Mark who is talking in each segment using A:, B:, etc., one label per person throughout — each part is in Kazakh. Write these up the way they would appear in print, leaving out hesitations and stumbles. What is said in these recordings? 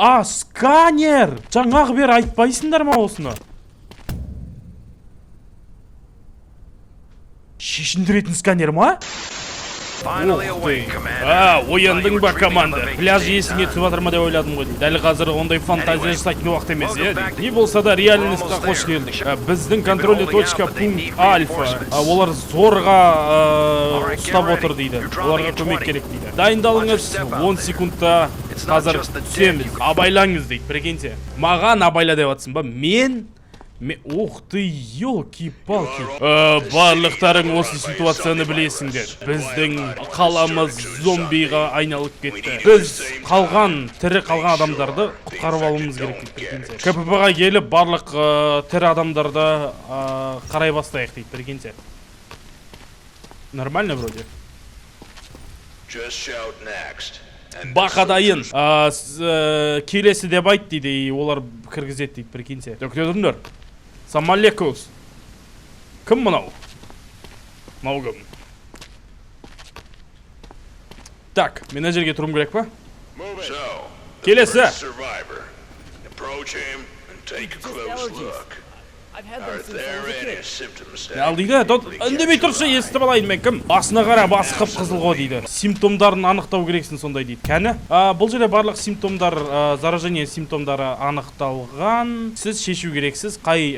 A: Сканер! Жаңағы бері айтпайсыңдар ма осыны? Шешіндіретін сканер ма? Ояндың ба команда? Пляж есіңе түсіп жатыр ма деп ойладым ғой. Дәл қазір ондай фантазия жасайтын уақыт емес, не болса да реальностьқа қош келдік. Біздің контрольный точка пункт альфа. Олар зорға ұстап отыр дейді. Оларға көмек керек дейді. Дайындалыңыз, 10 секундта қазір түсеміз. Абайлаңыз дейді, прикиньте. Маған абайла деп атсың ба? Ух ты, елки-палки. Барлықтарың осы ситуацияны білесіңдер. Біздің қаламыз зомбиға айналып кетті. Біз тірі қалған адамдарды құтқарып алуымыз керек дейді. КПП-ға келіп, барлық тірі адамдарды қарай бастайық дейді, прикиньте. Нормально вроде? Бақадайын. Келесі деп айт дейді, олар кіргізет дейді, прикиньте. Дөктедіңдер. Самалекус. Кім мұнау? Мынау кім? Так, менеджерге тұрым керек па? Келесі. Ал дейді, үндемей тұршы, естіп алайын мен кім? Басына қара, басы қып-қызыл ғой дейді. Симптомдарын анықтау керексің сондай дейді. Кәні? Бұл жерде барлық симптомдар, заражение симптомдары анықталған. Сіз шешу керексіз, қай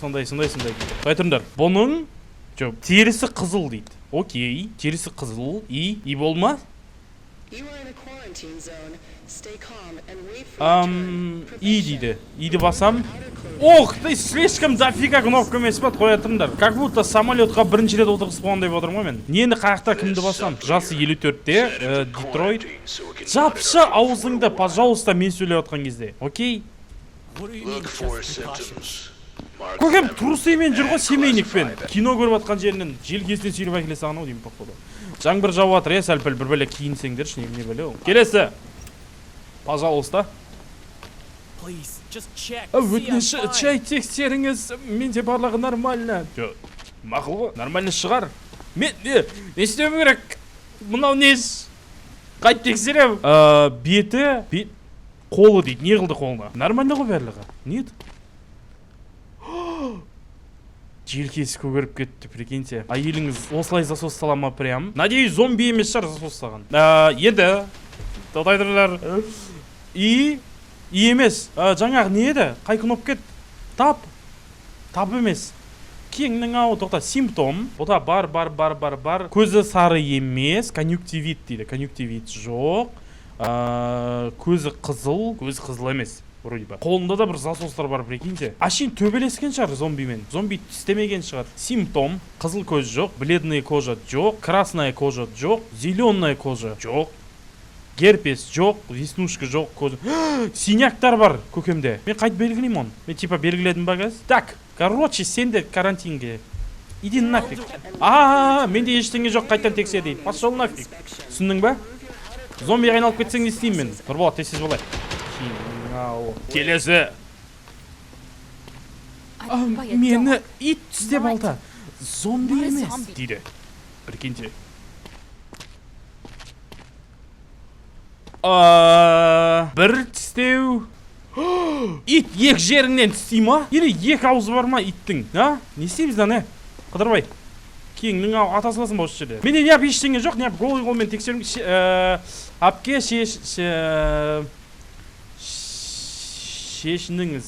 A: сондай дейді. Қайтырындар, бұның терісі қызыл дейді. Окей, терісі қызыл, и болма? И дейді. Иді басам. Ох, ты слишком дофига кнопка емес па, қоятырындар. Как будто самолетқа бірінші рет отырғызып қойғандай отырмын ғой мен. Нені қаяқта кімді басам? Жасы 54-те, Детройт. Жапшы аузыңды, пожалуйста, мен сөйлеп отқан кезде. Окей? Көкем трусыймен жүр ғой, семейникпен. Кино көріп отқан жерінен желкесінен сүйреп әкеле саған ау деймін походу. Жаңбыр жауып жатыр, сәл-пәл бір бәле киінсеңдерші, не біле. Келесі. Пожалуйста. Өтініш чай тексеріңіз, менде барлығы нормально. Мақыл ғой, нормально шығар. Не істеу керек? Мынау неш? Қайт тексерем. Беті, қолы дейді, не қылды қолына? Нормально ғой барлығы. Не еді? Желкесі көгеріп кетті, прикиньте. Әйеліңіз осылай засос сала ма прям? Надеюсь, зомби емес шығар засос саған. Енді, тоқтайдырлар. И емес. Жаңағы не еді? Қай кнопка еді? Тап емес. Кеңнің ау, тоқта, симптом. Ота бар. Көзі сары емес, конъюнктивит дейді. Конъюнктивит жоқ. Көзі қызыл емес. Қолында да бір засостар бар, прикиньте. Ашин төбелескен шығар зомбимен. Зомби тістемеген шығар. Симптом, қызыл көз жоқ, бледная кожа жоқ, красная кожа жоқ, зеленая кожа жоқ, герпес жоқ, веснушка жоқ, көзі. Синяктар бар көкемде. Мен қайт белгілеймін оны? Мен типа белгіледім ба кәз? Так, короче, сен де карантинге. Иди нафиг. Менде ештеңе жоқ, қайттан тексер дейді. Пошел нафиг. Түсіндің ба? Зомбиға айналып кетсең не істеймін мен? Нұрболат, тез болай. Келесі. Мені ит тістеп алды. Зомби емес дейді. Прикиньте. Бір тістеу. Ит екі жеріңнен тістей ма? Или екі аузы бар ма иттің? Не істейміз да не? Қыдырбай. Кеңнің атасыласын ба осы жерде? Менде не ап ештеңе жоқ, не ап голый қолмен тексерім. Апке шешініңіз.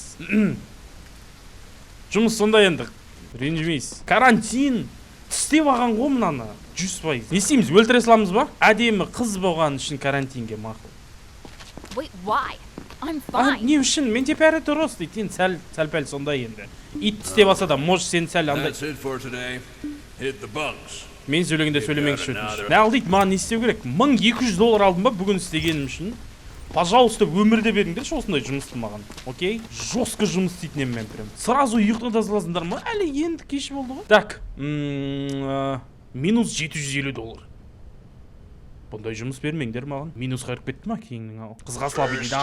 A: Жұмыс сондай енді. Ренжімейсіз. Карантин. Тістеп алған ғой мынаны. 100%. Не істейміз? Өлтіре саламыз ба? Әдемі қыз болған үшін карантинге мақұл. Не үшін? Менде бәрі дұрыс дейді. Сәл-пәл сондай енді. Ит тістеп алса да, может сен сәл андай. Мен сөйлегенде сөйлемеңізші өтініш. Не ал дейді, маған не істеу керек? $1200 алдым ба бүгін істегенім үшін? Пожалуйста, өмірде беріңдерші осындай жұмысты маған. Окей? Жестко жұмыс істейтін мен прям. Сразу ұйықтыда саласыңдар ма? Әлі енді кеш болды ғой. Так, минус $750. Бұндай жұмыс бермеңдер маған. Минусқа кіріп кетті ма кейіңнің ау? Қызға слабы дейді.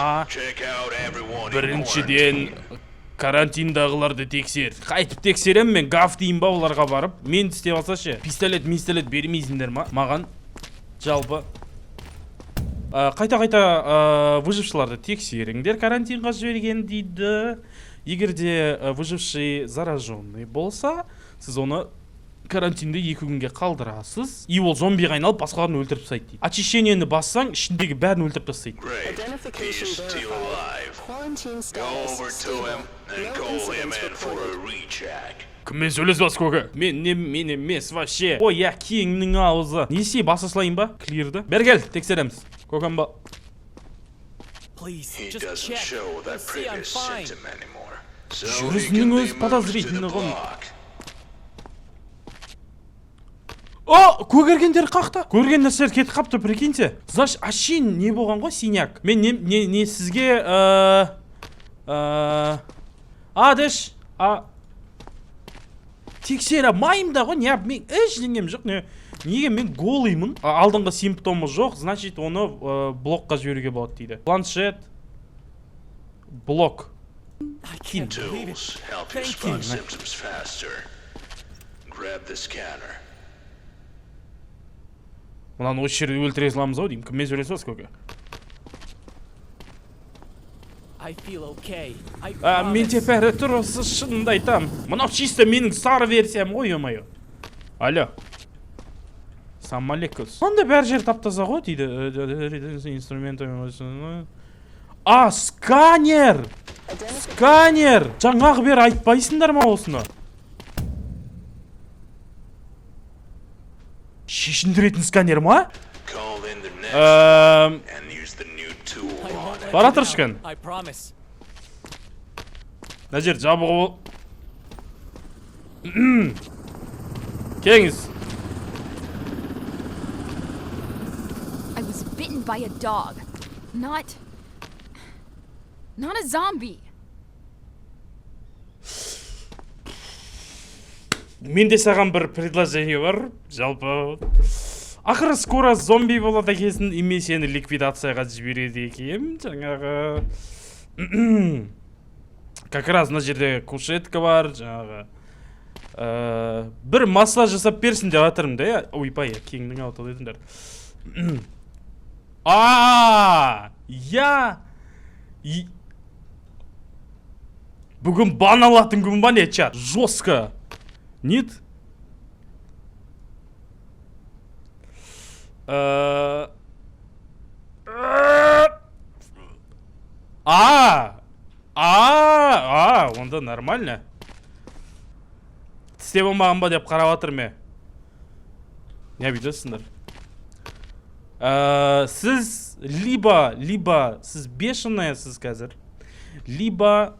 A: Біріншіден карантиндағыларды тексер. Қайтып тексерем мен, гав дейін ба оларға барып. Мен істеп алса ше. Пистолет бермейсіңдер ма? Маған жалпы Қайта выжившыларды тексеріңдер карантинға жіберген дейді. Егерде выживший зараженный болса, сіз оны карантинде 2 күнге қалдырасыз. И ол зомбиға айналып басқаларын өлтіріп тастайды дейді. Очищениені бассаң, ішіндегі бәрін өлтіріп тастайды. Кіммен сөйлесіп көке? Мен емес вообще. Ой, я кеңнің аузы. Несі баса слайын ба? Клирді. Бер кел, тексереміз. Көкем ба. Жүрісінің өз подозрительні ғын. О, көгергендер қақта. Көрген нәрселер кетіп қапты, прикиньте. Значит, ашин не болған ғой, синяк. Мен не сізге деш. Тексере алмаймын да ғой, не мен ештеңем жоқ, неге мен голыймын. Алдыңғы симптомы жоқ, значит, оны блокқа жіберуге болады дейді. Планшет, блок. Мынаны осы жерде өлтіре саламыз ау деймін. Кіммен сөйлесіз көке? Мен температурасы шынында айтам. Мынау чисто менің сары версиям ғой, ё-моё. Алло. Самалекус. Онда бәр жер таптаса ғой дейді. Инструментами. Сканер! Сканер! Жаңағы бер айтпайсыңдар ма осыны? Шешіндіретін сканер ма? Бара тұршқан. Мына жер жабығы бол. Келіңіз.
B: I was bitten by a dog. Not a zombie.
A: Менде саған бір предложение бар. Жалпы. Ақыры скоро зомби болады екенсің, име сені ликвидацияға жібереді екен. Жаңағы как раз мына жерде кушетка бар, жаңағы бір массаж жасап берсін деп жатырмын да. Ойбай, кеңнің ауты дедіңдер. Бүгін бан алатын күн ба не, чат? Жестко. Нет? Онда нормально. Тісте болмаған ба деп қарап атыр ме? Не бүйтесіңдер? Сіз либо сіз бешеная сіз қазір, либо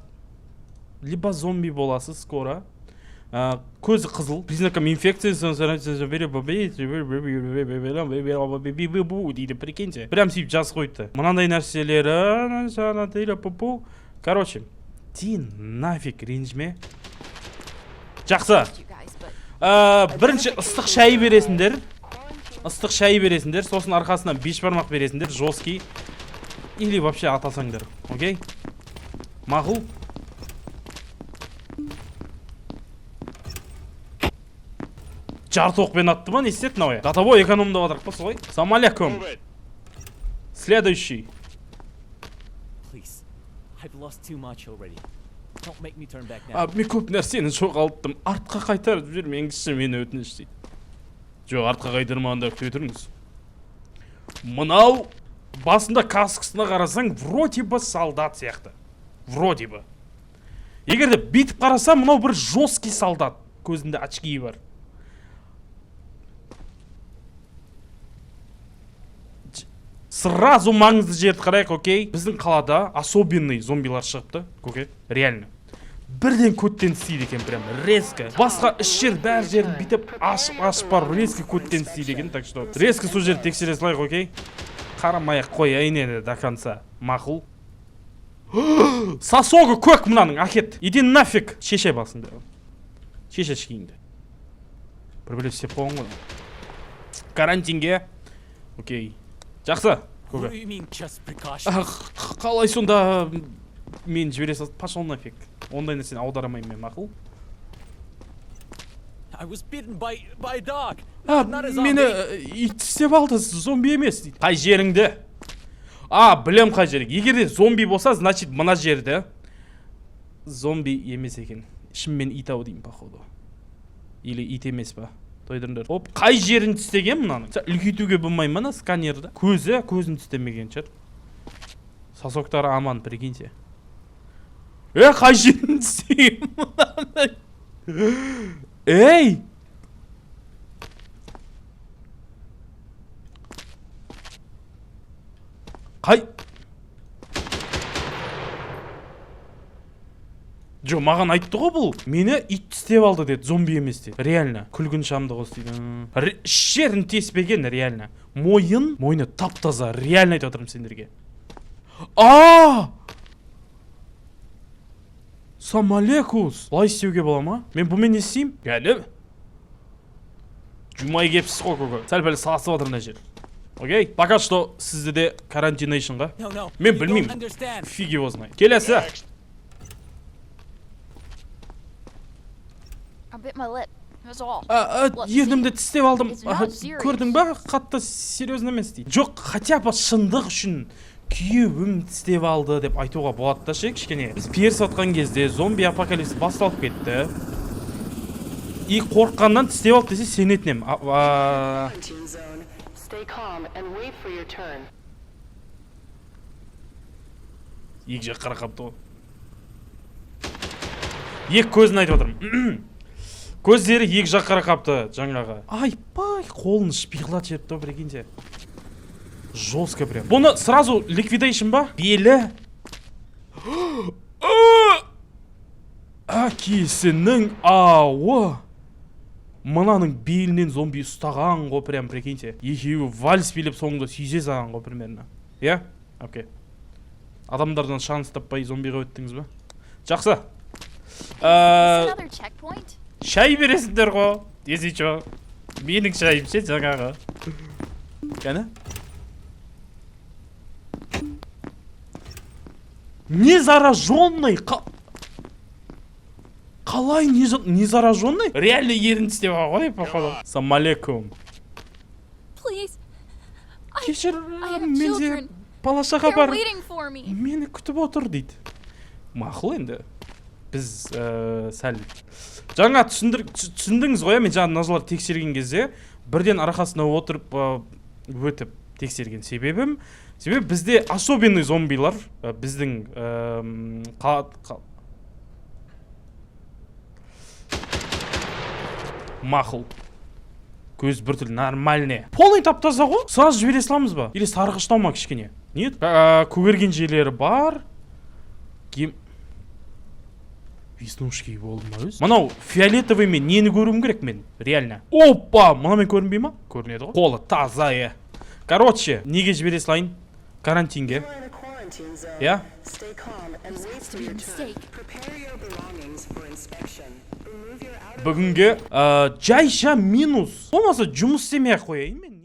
A: зомби боласыз скоро. Көзі қызыл, признаком инфекции дейді, прикиньте. Прям сөйтіп жаз қойды. Мынандай нәрселері. Короче, ти нафиг ренжіме. Жақсы. Бірінші ыстық шай бересіңдер. Сосын арқасынан 5 бармақ бересіңдер, жесткий. Или вообще атасаңдар, окей? Мақұл? Жарты оқпен атты ма, не істеді мынау? Датабой экономда отырып па солай? Салам алейкум. Следующий. Мен көп нәрсені жоғалттым. Артқа қайтарып жібермеңізші, мені өтініш дейді. Жоқ, артқа қайтармағанда күте тұрыңыз. Мынау басында каскасына қарасаң, вроде бы солдат сияқты. Вроде бы. Егерде битіп қарасам, мынау бір жесткий солдат. Көзінде очки бар. Сразу маңызды жерді қарайық, окей? Біздің қалада особенный зомбилар шығыпты, окей? Реально. Бірден көттен істейді екен, прям резко. Басқа іш жер, бәр жерін бітіп, ашып бар, резко көттен істейді екен, так что резко сол жерді тексере салайық, окей? Қарамайық қояйын еді до конца. Мақұл. Сосогы көк мынаның, акет. Иди нафиг. Шеше басыңды. Шеше шкейінді. Бір-біліп сеп болған ғой. Карантинге. Окей. Жақсы. Қалай сонда мен жібере салды, пошел нафиг. Ондай нәрсені аударамайын мен, мақұл? Мені ит істеп алды, зомби емес дейді. Қай жеріңді? білем қай жер. Егер де зомби болса, значит мына жерде. Зомби емес екен. Шынымен ит ау деймін, походу. Или ит емес па? Тойдырыңдар. Оп, қай жерін тістеген мынаның? Үлкейтуге болмай ма сканерді? Көзін тістемеген шығар. Сосоктары аман, прикиньте. Қай жерін тістеген мынаның? Эй! Қай? Жо, маған айтты ғой бұл. Мені ит тістеп алды деді, зомби емес деді. Реально. Күлгін шамды қостайды. Шерін теспеген, реально. Мойны тап-таза. Реально айтып отырмын сендерге. Самалекус. Лай істеуге бола ма? Мен бұмен не істеймін? Кәлі. Жумай кепсіз ғой көгі. Сәл-пәлі саласып отырмын жер. Окей? Пока что сізді де карантинейшнға. Мен білмеймін. Фиг его знает. Келесі.
B: I bit my lip. That's all.
A: Ернімді тістеп алдым. Көрдің ба? Қатты серьезно емес дейді. Жоқ, хотя бы шындық үшін күйеуім тістеп алды деп айтуға болады да ше, кішкене. Біз перс атқан кезде зомби апокалипс басталып кетті. И қорыққаннан тістеп алды десе сенетін ем. Екі жақ қарақапты ғой. Екі көзін айтып отырмын. Көздері екі жақ қарақапты жаңағы. Айпай, қолын шпиғлат жеріпті, прикиньте. Жестко прям. Бұны сразу ликвидейшн ба? Белі. Әкесінің ауы. Мынаның белінен зомби ұстаған ғой, прям, прикиньте. Екеуі вальс билеп соңында сүйзе саған ғой, примерно. Я? Окей. Адамдардан шанс таппай зомбиға өттіңіз ба? Жақсы. Шай бересіңдер ғой. Десе чо. Менің шайым ше жаңағы. Кәні? Не зараженный? Қалай не зараженный? Реально ерін тістеп ғой, походу. Самалекум. Кешір, менде балашаға бар. Мені күтіп отыр дейді. Мақыл енді. Біз сәл жаңа түсіндіңіз ғой, мен жаңа назалар тексерген кезде бірден арқасына отырып өтіп тексерген себебім бізде особенный зомбилар біздің мақыл көз бір түрлі нормальный полный таптаза ғой, сразу жібере саламыз ба? Или сарғыштау ма кішкене? Нет? Көгерген жерлері бар. Веснушки болды ма өз? Мынау фиолетовый мен нені көруім керек мен? Реально. Опа! Мына мен көрінбей ма? Көрінеді ғой. Қолы таза, Короче, неге жібере салайын? Карантинге. Я? Бүгінге жайша минус. Болмаса жұмыс істемей ақ қояйын мен.